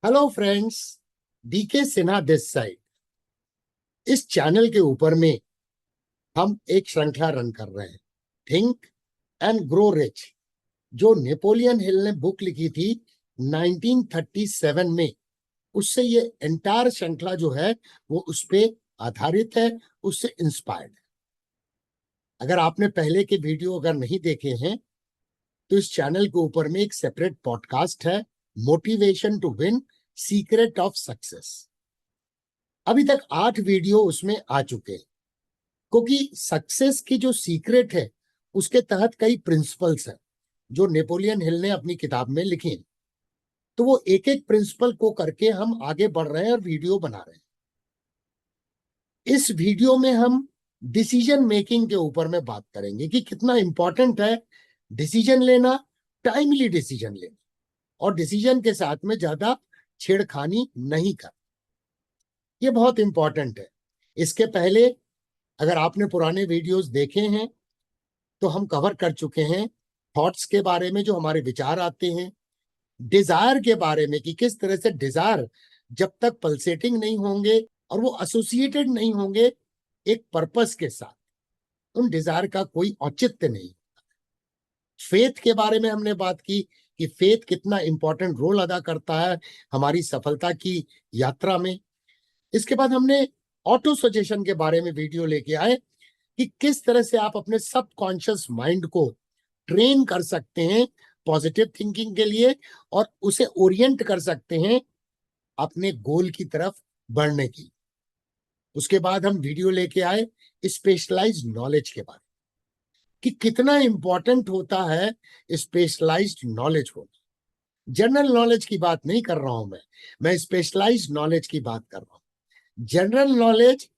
Hello friends, DK Sinha this side. इस channel के ऊपर में हम एक श्रृंखला रन कर रहे हैं, थिंक एंड ग्रो रिच, जो नेपोलियन हिल ने बुक लिखी थी 1937 में। उससे ये एंटायर श्रृंखला जो है वो उस पे आधारित है, उससे इंस्पायर्ड है। अगर आपने पहले के वीडियो अगर नहीं देखे हैं तो इस चैनल के ऊपर में एक सेपरेट पॉडकास्ट है, motivation to win, secret of success. अभी तक 8 वीडियो उसमें आ चुके हैं, क्योंकि सक्सेस की जो सीक्रेट है उसके तहत कई प्रिंसिपल्स हैं जो नेपोलियन हिल ने अपनी किताब में लिखे हैं। तो वो एक एक प्रिंसिपल को करके हम आगे बढ़ रहे हैं और वीडियो बना रहे हैं। इस वीडियो में हम डिसीजन मेकिंग के ऊपर में बात करेंगे कि कितना इंपॉर्टेंट है डिसीजन लेना, टाइमली डिसीजन लेना, और डिसीजन के साथ में ज्यादा छेड़खानी नहीं कर। ये बहुत इंपॉर्टेंट है। इसके पहले अगर आपने पुराने वीडियोस देखे हैं तो हम कवर कर चुके हैं थॉट्स के बारे में, जो हमारे विचार आते हैं, डिजायर के बारे में कि किस तरह से डिजायर जब तक पल्सेटिंग नहीं होंगे और वो एसोसिएटेड नहीं होंगे एक पर्पस के साथ, उन डिजायर का कोई औचित्य नहीं। फेथ के बारे में हमने बात की कि फेथ कितना इंपॉर्टेंट रोल अदा करता है हमारी सफलता की यात्रा में। इसके बाद हमने ऑटो सजेशन के बारे में वीडियो लेके आए कि किस तरह से आप अपने सबकॉन्शियस माइंड को ट्रेन कर सकते हैं पॉजिटिव थिंकिंग के लिए और उसे ओरिएंट कर सकते हैं अपने गोल की तरफ बढ़ने की। उसके बाद हम वीडियो लेके आए स्पेशलाइज्ड नॉलेज के बारे में कि कितना इंपॉर्टेंट होता है स्पेशलाइज्ड नॉलेज होना। जनरल नॉलेज की बात नहीं कर रहा हूं मैं स्पेशलाइज्ड नॉलेज की बात कर रहा हूं। जनरल नॉलेज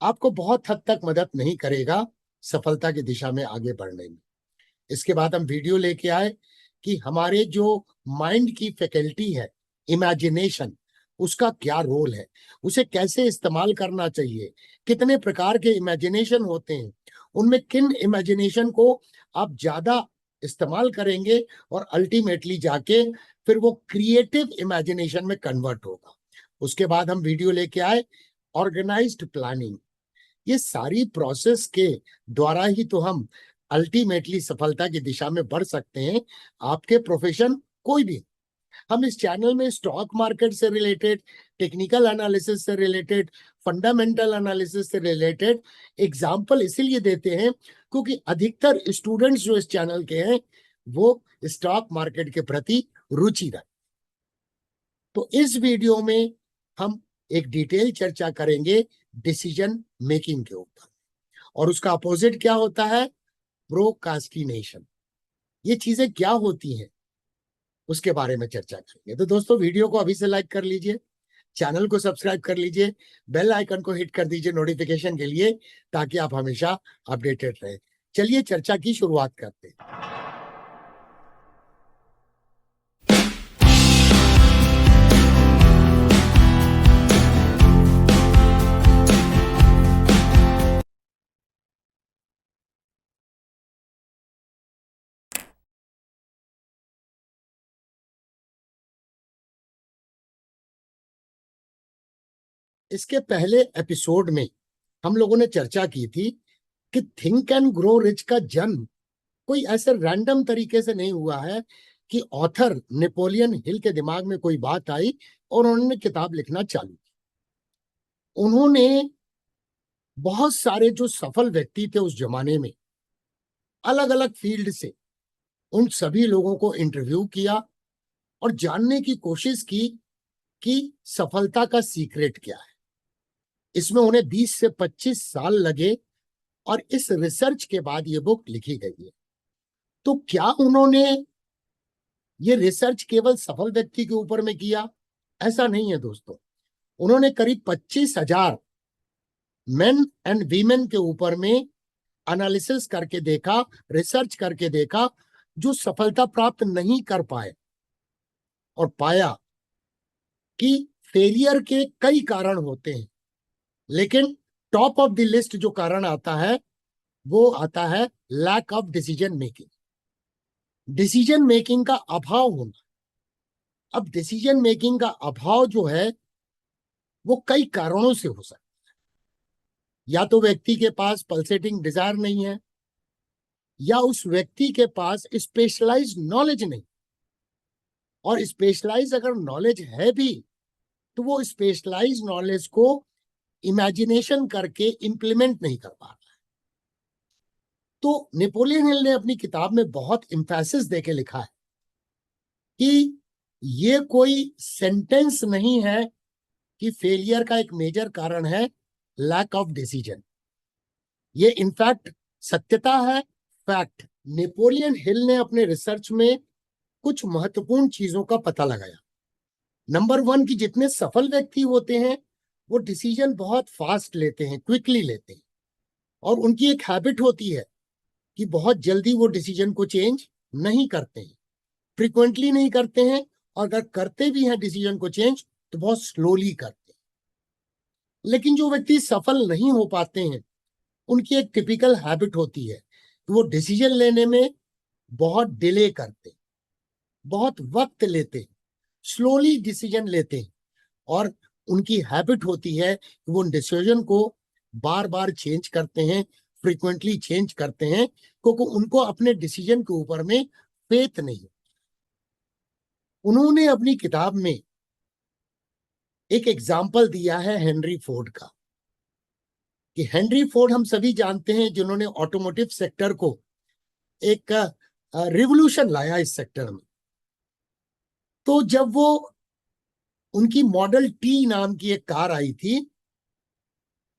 आपको बहुत हद तक मदद नहीं करेगा सफलता की दिशा में आगे बढ़ने में। इसके बाद हम वीडियो लेके आए कि हमारे जो माइंड की फैकल्टी है, इमेजिनेशन, उसका क्या रोल है, उसे कैसे इस्तेमाल करना चाहिए, कितने प्रकार के इमेजिनेशन होते हैं, उनमें किन इमेजिनेशन को आप ज्यादा इस्तेमाल करेंगे और अल्टीमेटली जाके फिर वो क्रिएटिव इमेजिनेशन में कन्वर्ट होगा। उसके बाद हम वीडियो लेके आए ऑर्गेनाइज्ड प्लानिंग। ये सारी प्रोसेस के द्वारा ही तो हम अल्टीमेटली सफलता की दिशा में बढ़ सकते हैं, आपके प्रोफेशन कोई भी। हम इस चैनल में स्टॉक मार्केट से रिलेटेड, टेक्निकल एनालिसिस से रिलेटेड, फंडामेंटल एनालिसिस से रिलेटेड एग्जांपल इसीलिए देते हैं क्योंकि अधिकतर स्टूडेंट्स जो इस चैनल के हैं वो स्टॉक मार्केट के प्रति रुचि रखते। तो इस वीडियो में हम एक डिटेल चर्चा करेंगे डिसीजन मेकिंग के ऊपर, और उसका अपोजिट क्या होता है, प्रोकास्टिनेशन। ये चीजें क्या होती हैं उसके बारे में चर्चा करेंगे। तो दोस्तों, वीडियो को अभी से लाइक कर लीजिए, चैनल को सब्सक्राइब कर लीजिए, बेल आइकन को हिट कर दीजिए नोटिफिकेशन के लिए, ताकि आप हमेशा अपडेटेड रहें। चलिए चर्चा की शुरुआत करते हैं। इसके पहले एपिसोड में हम लोगों ने चर्चा की थी कि थिंक एंड ग्रो रिच का जन्म कोई ऐसे रैंडम तरीके से नहीं हुआ है कि ऑथर नेपोलियन हिल के दिमाग में कोई बात आई और उन्होंने किताब लिखना चालू की। उन्होंने बहुत सारे जो सफल व्यक्ति थे उस जमाने में, अलग अलग फील्ड से, उन सभी लोगों को इंटरव्यू किया और जानने की कोशिश की कि सफलता का सीक्रेट क्या है। इसमें उन्हें 20 से 25 साल लगे और इस रिसर्च के बाद ये बुक लिखी गई है। तो क्या उन्होंने ये रिसर्च केवल सफल व्यक्ति के ऊपर में किया? ऐसा नहीं है दोस्तों। उन्होंने करीब 25,000 मेन एंड वीमेन के ऊपर में एनालिसिस करके देखा, रिसर्च करके देखा, जो सफलता प्राप्त नहीं कर पाए, और पाया कि फेलियर के कई कारण होते हैं, लेकिन टॉप ऑफ द लिस्ट जो कारण आता है वो आता है lack of decision making. Decision making का अभाव होना। अब डिसीजन मेकिंग का अभाव जो है वो कई कारणों से हो सकता है। या तो व्यक्ति के पास पल्सेटिंग डिजायर नहीं है, या उस व्यक्ति के पास स्पेशलाइज्ड नॉलेज नहीं, और स्पेशलाइज अगर नॉलेज है भी तो वो स्पेशलाइज्ड नॉलेज को इमेजिनेशन करके इंप्लीमेंट नहीं कर पा रहा। तो नेपोलियन हिल ने अपनी किताब में बहुत इंफेसिस देके लिखा है कि ये कोई सेंटेंस नहीं है कि फेलियर का एक मेजर कारण है लैक ऑफ डिसीजन। ये इनफैक्ट सत्यता है, फैक्ट। नेपोलियन हिल ने अपने रिसर्च में कुछ महत्वपूर्ण चीजों का पता लगाया। नंबर 1 कि जितने सफल व्यक्ति होते हैं वो डिसीजन बहुत फास्ट लेते हैं, क्विकली लेते हैं, और उनकी एक हैबिट होती है कि बहुत जल्दी वो डिसीजन को चेंज नहीं करते हैं, फ्रिक्वेंटली नहीं करते हैं, और अगर करते भी हैं डिसीजन को चेंज तो बहुत स्लोली करते हैं। लेकिन जो व्यक्ति सफल नहीं हो पाते हैं उनकी एक टिपिकल हैबिट होती है कि वो डिसीजन लेने में बहुत डिले करते हैं, बहुत वक्त लेते हैं, स्लोली डिसीजन लेते हैं, और उनकी हैबिट होती है कि वो डिसीजन को बार बार चेंज करते हैं, फ्रीक्वेंटली चेंज करते हैं, क्योंकि उनको अपने डिसीजन के ऊपर में फेथ नहीं। उन्होंने अपनी किताब में एक एग्जाम्पल दिया है हेनरी फोर्ड का, कि हेनरी फोर्ड हम सभी जानते हैं जिन्होंने ऑटोमोटिव सेक्टर को एक रिवोल्यूशन लाया इस सेक्टर में। तो जब वो उनकी मॉडल टी नाम की एक कार आई थी,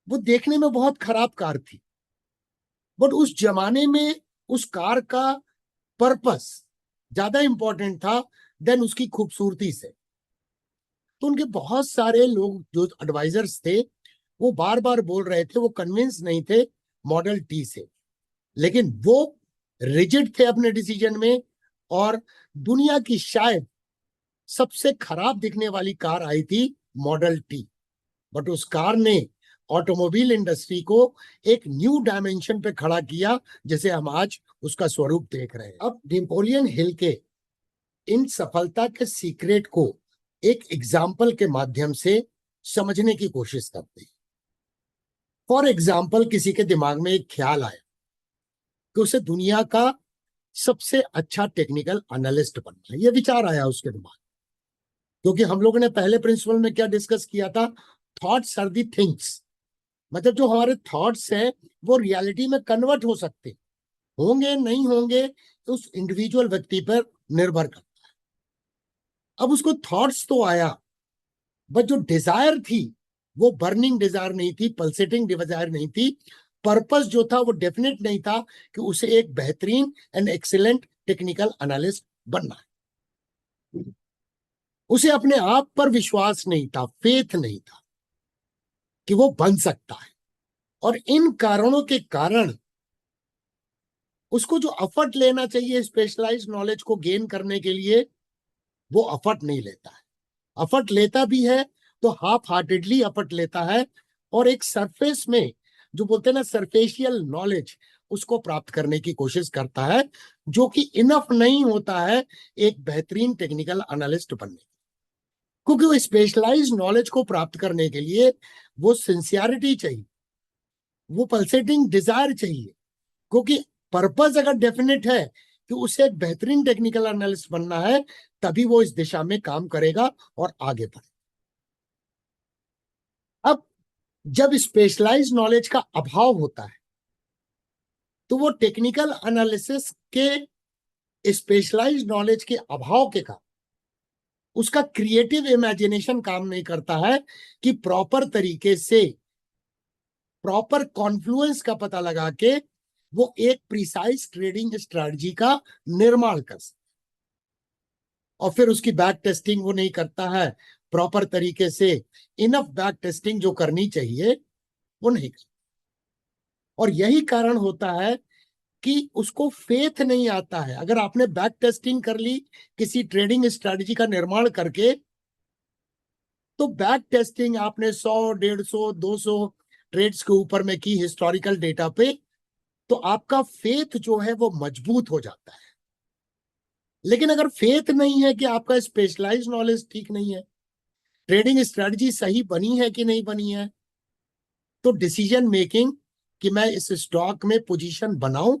वो देखने में बहुत खराब कार थी, बट उस जमाने में उस कार का पर्पस ज्यादा इंपॉर्टेंट था देन उसकी खूबसूरती से। तो उनके बहुत सारे लोग जो एडवाइजर्स थे वो बार बार बोल रहे थे, वो कन्विंस नहीं थे मॉडल टी से, लेकिन वो रिजिड थे अपने डिसीजन में। और दुनिया की शायद सबसे खराब दिखने वाली कार आई थी मॉडल टी, बट उस कार ने ऑटोमोबाइल इंडस्ट्री को एक न्यू डायमेंशन पे खड़ा किया, जैसे हम आज उसका स्वरूप देख रहे हैं। अब नेपोलियन हिल के इन सफलता के सीक्रेट को एक एग्जाम्पल के माध्यम से समझने की कोशिश करते हैं। फॉर एग्जाम्पल, किसी के दिमाग में एक ख्याल आया कि उसे दुनिया का सबसे अच्छा टेक्निकल एनालिस्ट बनना है। ये विचार आया उसके दिमाग, क्योंकि हम लोगों ने पहले प्रिंसिपल में क्या डिस्कस किया था, थॉट्स आर दी थिंग्स। मतलब जो हमारे थॉट्स हैं वो रियलिटी में कन्वर्ट हो सकते होंगे, नहीं होंगे, तो उस इंडिविजुअल व्यक्ति पर निर्भर करता है। अब उसको थॉट्स तो आया, बट जो डिजायर थी वो बर्निंग डिजायर नहीं थी, पल्सेटिंग डिजायर नहीं थी, पर्पस जो था वो डेफिनेट नहीं था कि उसे एक बेहतरीन एंड एक्सीलेंट टेक्निकल एनालिस्ट बनना है। उसे अपने आप पर विश्वास नहीं था, फेथ नहीं था कि वो बन सकता है। और इन कारणों के कारण उसको जो एफर्ट लेना चाहिए स्पेशलाइज्ड नॉलेज को गेन करने के लिए, वो एफर्ट नहीं लेता है। एफर्ट लेता भी है तो हाफ हार्टेडली एफर्ट लेता है, और एक सरफेस में जो बोलते हैं ना सरफेशियल नॉलेज, उसको प्राप्त करने की कोशिश करता है, जो कि इनफ नहीं होता है एक बेहतरीन टेक्निकल एनालिस्ट बनने। क्योंकि वो स्पेशलाइज्ड नॉलेज को प्राप्त करने के लिए वो सिंसियरिटी चाहिए, वो पल्सेटिंग डिजायर चाहिए, क्योंकि पर्पस अगर डेफिनेट है कि उसे एक बेहतरीन टेक्निकल एनालिस्ट बनना है, तभी वो इस दिशा में काम करेगा और आगे बढ़े। अब जब स्पेशलाइज्ड नॉलेज का अभाव होता है तो वो टेक्निकल एनालिसिस के स्पेशलाइज्ड नॉलेज के अभाव के कारण उसका क्रिएटिव इमेजिनेशन काम नहीं करता है कि प्रॉपर तरीके से, प्रॉपर कॉन्फ्लुएंस का पता लगा के वो एक प्रिसाइज ट्रेडिंग स्ट्रेटजी का निर्माण कर सके। और फिर उसकी बैक टेस्टिंग वो नहीं करता है प्रॉपर तरीके से, इनफ बैक टेस्टिंग जो करनी चाहिए वो नहीं करता। और यही कारण होता है कि उसको फेथ नहीं आता है। अगर आपने बैक टेस्टिंग कर ली किसी ट्रेडिंग स्ट्रेटजी का निर्माण करके, तो बैक टेस्टिंग आपने 100, 150, 200 ट्रेड्स के ऊपर में की हिस्टोरिकल डेटा पे, तो आपका फेथ जो है वो मजबूत हो जाता है। लेकिन अगर फेथ नहीं है कि आपका स्पेशलाइज नॉलेज ठीक नहीं है, ट्रेडिंग स्ट्रेटजी सही बनी है कि नहीं बनी है, तो डिसीजन मेकिंग कि मैं इस स्टॉक में पोजीशन बनाऊं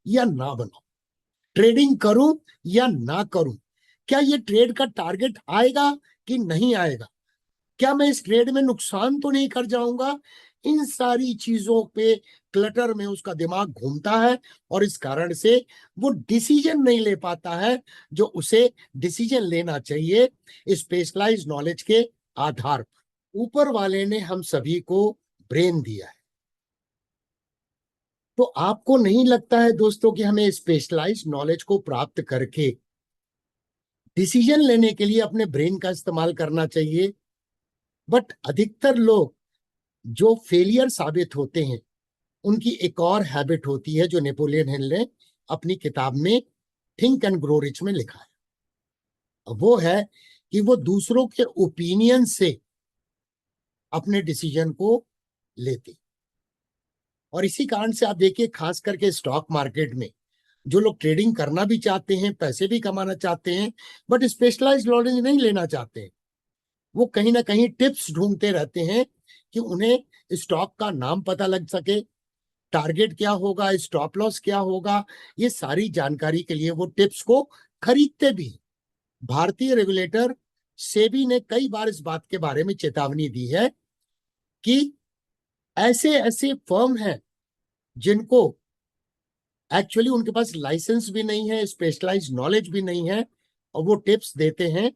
या ना बनाऊं, ट्रेडिंग करूं या ना करूं, क्या ये ट्रेड का टारगेट आएगा कि नहीं आएगा, क्या मैं इस ट्रेड में नुकसान तो नहीं कर जाऊंगा, इन सारी चीजों पे क्लटर में उसका दिमाग घूमता है और इस कारण से वो डिसीजन नहीं ले पाता है जो उसे डिसीजन लेना चाहिए स्पेशलाइज नॉलेज के आधार पर। ऊपर वाले ने हम सभी को ब्रेन दिया है, तो आपको नहीं लगता है दोस्तों कि हमें स्पेशलाइज नॉलेज को प्राप्त करके डिसीजन लेने के लिए अपने ब्रेन का इस्तेमाल करना चाहिए? बट अधिकतर लोग जो फेलियर साबित होते हैं उनकी एक और हैबिट होती है जो नेपोलियन हिल ने अपनी किताब में थिंक एंड ग्रो रिच में लिखा है। वो है कि वो दूसरों के ओपिनियन से अपने डिसीजन को लेते। और इसी कारण से आप देखिए खास करके स्टॉक मार्केट में जो लोग ट्रेडिंग करना भी चाहते हैं, पैसे भी कमाना चाहते हैं, बट स्पेशलाइज्ड नॉलेज नहीं लेना चाहते हैं, वो कहीं ना कहीं टिप्स ढूंढते रहते हैं कि उन्हें स्टॉक का नाम पता लग सके, टारगेट क्या होगा, स्टॉप लॉस क्या होगा, ये सारी जानकारी के लिए वो टिप्स को खरीदते भी हैं। भारतीय रेगुलेटर सेबी ने कई बार इस बात के बारे में चेतावनी दी है कि ऐसे ऐसे फर्म हैं जिनको एक्चुअली उनके पास लाइसेंस भी नहीं है, स्पेशलाइज्ड नॉलेज भी नहीं है, और वो टिप्स देते हैं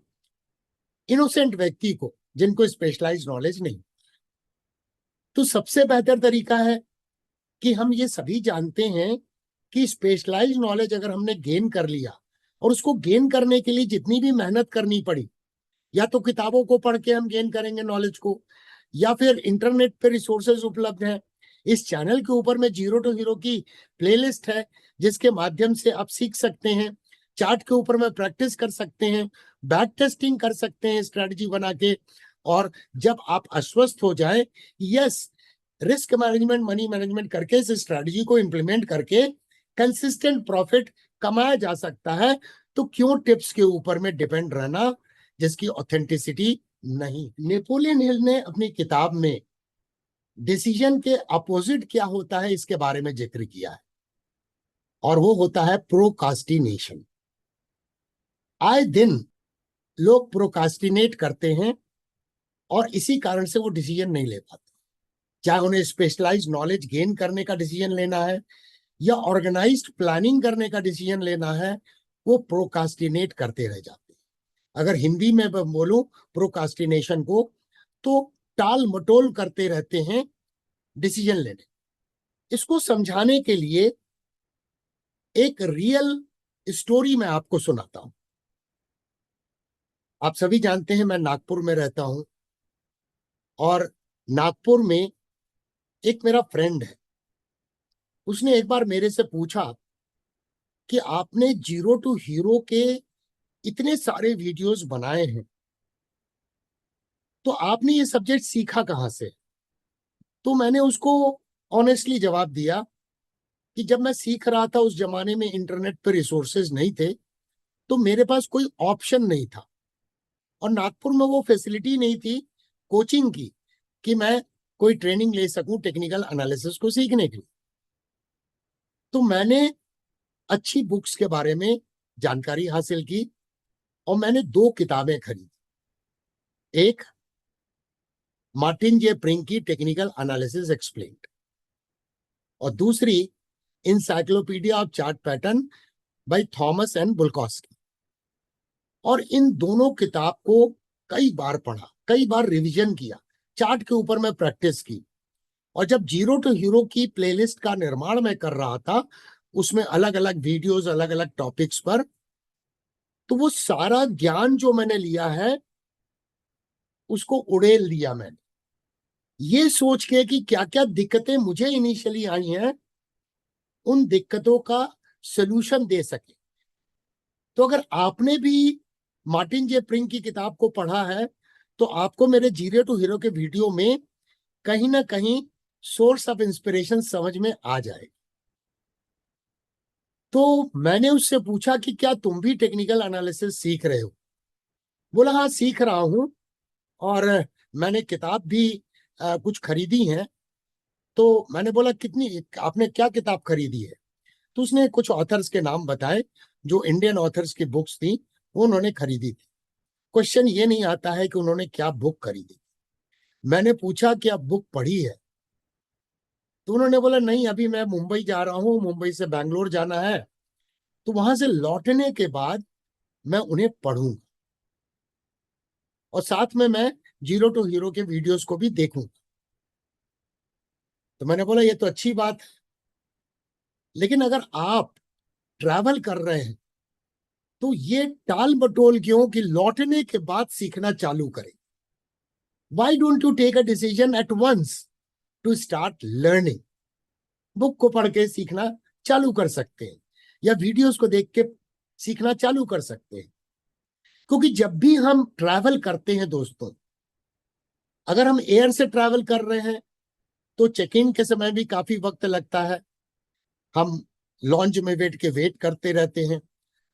इनोसेंट व्यक्ति को जिनको स्पेशलाइज्ड नॉलेज नहीं। तो सबसे बेहतर तरीका है कि हम ये सभी जानते हैं कि स्पेशलाइज्ड नॉलेज अगर हमने गेन कर लिया और उसको गेन करने के लिए जितनी भी मेहनत करनी पड़ी, या तो किताबों को पढ़ के हम गेन करेंगे नॉलेज को, या फिर इंटरनेट पे रिसोर्सेज उपलब्ध हैं। इस चैनल के ऊपर में जीरो टू हीरो की प्लेलिस्ट है जिसके माध्यम से आप सीख सकते हैं, चार्ट के ऊपर में प्रैक्टिस कर सकते हैं, बैक टेस्टिंग कर सकते हैं स्ट्रेटजी बना के, और जब आप आश्वस्त हो जाए yes risk management money management करके इस स्ट्रेटजी को इंप्लीमेंट करके कंसिस्टेंट प्रॉफिट कमाया जा सकता है, तो क्यों टिप्स के ऊपर में डिपेंड रहना जिसकी ऑथेंटिसिटी नहीं। नेपोलियन हिल ने अपनी किताब में डिसीजन के अपोजिट क्या होता है इसके बारे में जिक्र किया है, और वो होता है प्रोकास्टिनेशन। आए दिन लोग प्रोकास्टिनेट करते हैं और इसी कारण से वो डिसीजन नहीं ले पाते, चाहे उन्हें स्पेशलाइज्ड नॉलेज गेन करने का डिसीजन लेना है या ऑर्गेनाइज्ड प्लानिंग करने का डिसीजन लेना है, वो प्रोकास्टिनेट करते रह जाते हैं। अगर हिंदी में मैं बोलूं प्रोकास्टिनेशन को, तो टाल मटोल करते रहते हैं डिसीजन लेने। इसको समझाने के लिए एक रियल स्टोरी मैं आपको सुनाता हूं। आप सभी जानते हैं मैं नागपुर में रहता हूं, और नागपुर में एक मेरा फ्रेंड है, उसने एक बार मेरे से पूछा कि आपने जीरो टू हीरो के इतने सारे वीडियोस बनाए हैं, तो आपने ये सब्जेक्ट सीखा कहाँ से? तो मैंने उसको ऑनेस्टली जवाब दिया कि जब मैं सीख रहा था उस जमाने में इंटरनेट पर रिसोर्सेज नहीं थे, तो मेरे पास कोई ऑप्शन नहीं था, और नागपुर में वो फैसिलिटी नहीं थी कोचिंग की कि मैं कोई ट्रेनिंग ले सकूं टेक्निकल एनालिसिस को सीखने के लिए। तो मैंने अच्छी बुक्स के बारे में जानकारी हासिल की और मैंने दो किताबें खरीदी, एक मार्टिन जे प्रिंग की टेक्निकल एनालिसिस एक्सप्लेन्ड, और दूसरी encyclopedia of chart pattern by Thomas and Bulkowski. और इन दोनों किताब को कई बार पढ़ा, कई बार रिवीजन किया, चार्ट के ऊपर मैं प्रैक्टिस की, और जब जीरो टू हीरो की प्लेलिस्ट का निर्माण मैं कर रहा था उसमें अलग अलग वीडियोस अलग अलग टॉपिक्स पर, तो वो सारा ज्ञान जो मैंने लिया है उसको उड़ेल दिया मैंने, ये सोच के कि क्या क्या दिक्कतें मुझे इनिशियली आई हैं उन दिक्कतों का सोल्यूशन दे सके। तो अगर आपने भी मार्टिन जे प्रिंग की किताब को पढ़ा है तो आपको मेरे जीरो टू हीरो के वीडियो में कहीं ना कहीं सोर्स ऑफ इंस्पिरेशन समझ में आ जाएगा। तो मैंने उससे पूछा कि क्या तुम भी टेक्निकल एनालिसिस सीख रहे हो? बोला हाँ सीख रहा हूं, और मैंने किताब भी कुछ खरीदी है। तो मैंने बोला कितनी, आपने क्या किताब खरीदी है? तो उसने कुछ ऑथर्स के नाम बताए, जो इंडियन ऑथर्स की बुक्स थी वो उन्होंने खरीदी थी। क्वेश्चन ये नहीं आता है कि उन्होंने क्या बुक खरीदी। मैंने पूछा कि आप बुक पढ़ी है? तो उन्होंने बोला नहीं, अभी मैं मुंबई जा रहा हूँ, मुंबई से बैंगलोर जाना है, तो वहां से लौटने के बाद मैं उन्हें पढ़ूंगा, और साथ में मैं जीरो टू हीरो के वीडियोस को भी देखूंगा। तो मैंने बोला ये तो अच्छी बात है, लेकिन अगर आप ट्रैवल कर रहे हैं तो ये टाल मटोल क्यों कि लौटने के बाद सीखना चालू करें? Why don't you take a decision at once to start learning? Book को पढ़ के सीखना चालू कर सकते हैं, या वीडियोस को देख के सीखना चालू कर सकते हैं। क्योंकि जब भी हम ट्रैवल करते हैं दोस्तों, अगर हम एयर से ट्रैवल कर रहे हैं तो चेक इन के समय भी काफी वक्त लगता है, हम लॉन्च में वेट करते रहते हैं।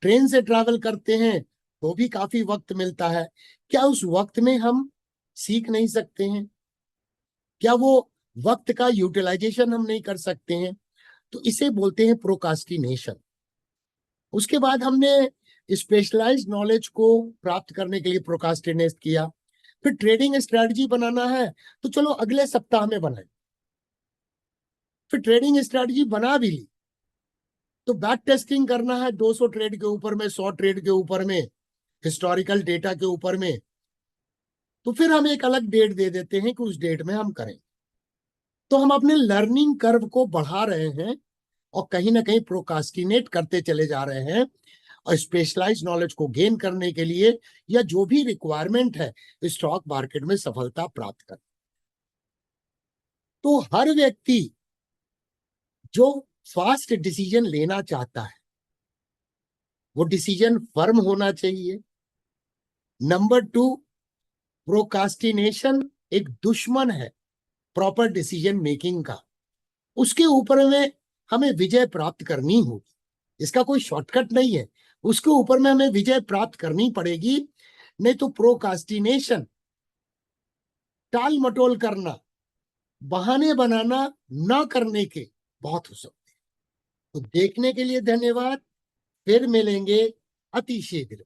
ट्रेन से ट्रैवल करते हैं तो भी काफी वक्त मिलता है। क्या उस वक्त में हम सीख नहीं सकते हैं? क्या वो वक्त का यूटिलाइजेशन हम नहीं कर सकते हैं? तो इसे बोलते हैं प्रोकास्टिनेशन। उसके बाद हमने स्पेशलाइज्ड नॉलेज को प्राप्त करने के लिए प्रोकास्टिनेट किया। फिर ट्रेडिंग स्ट्रेटजी बनाना है तो चलो अगले सप्ताह में बनाए। फिर ट्रेडिंग स्ट्रेटजी बना भी ली तो बैक टेस्टिंग करना है 200 ट्रेड के ऊपर में, 100 ट्रेड के ऊपर में, हिस्टोरिकल डेटा के ऊपर में। तो फिर हम एक अलग डेट दे देते हैं कि उस डेट में हम करें। तो हम अपने लर्निंग कर्व को बढ़ा रहे हैं और कहीं ना कहीं प्रोकास्टिनेट करते चले जा रहे हैं, और स्पेशलाइज्ड नॉलेज को गेन करने के लिए, या जो भी रिक्वायरमेंट है स्टॉक मार्केट में सफलता प्राप्त कर। तो हर व्यक्ति जो फास्ट डिसीजन लेना चाहता है, वो डिसीजन फर्म होना चाहिए। नंबर 2, प्रोकास्टिनेशन एक दुश्मन है प्रॉपर डिसीजन मेकिंग का। उसके ऊपर में हमें विजय प्राप्त करनी होगी, इसका कोई शॉर्टकट नहीं है। उसके ऊपर में हमें विजय प्राप्त करनी पड़ेगी, नहीं तो प्रोकास्टिनेशन, टाल मटोल करना, बहाने बनाना, ना करने के बहुत हो सकते हैं। तो देखने के लिए धन्यवाद, फिर मिलेंगे अति शीघ्र।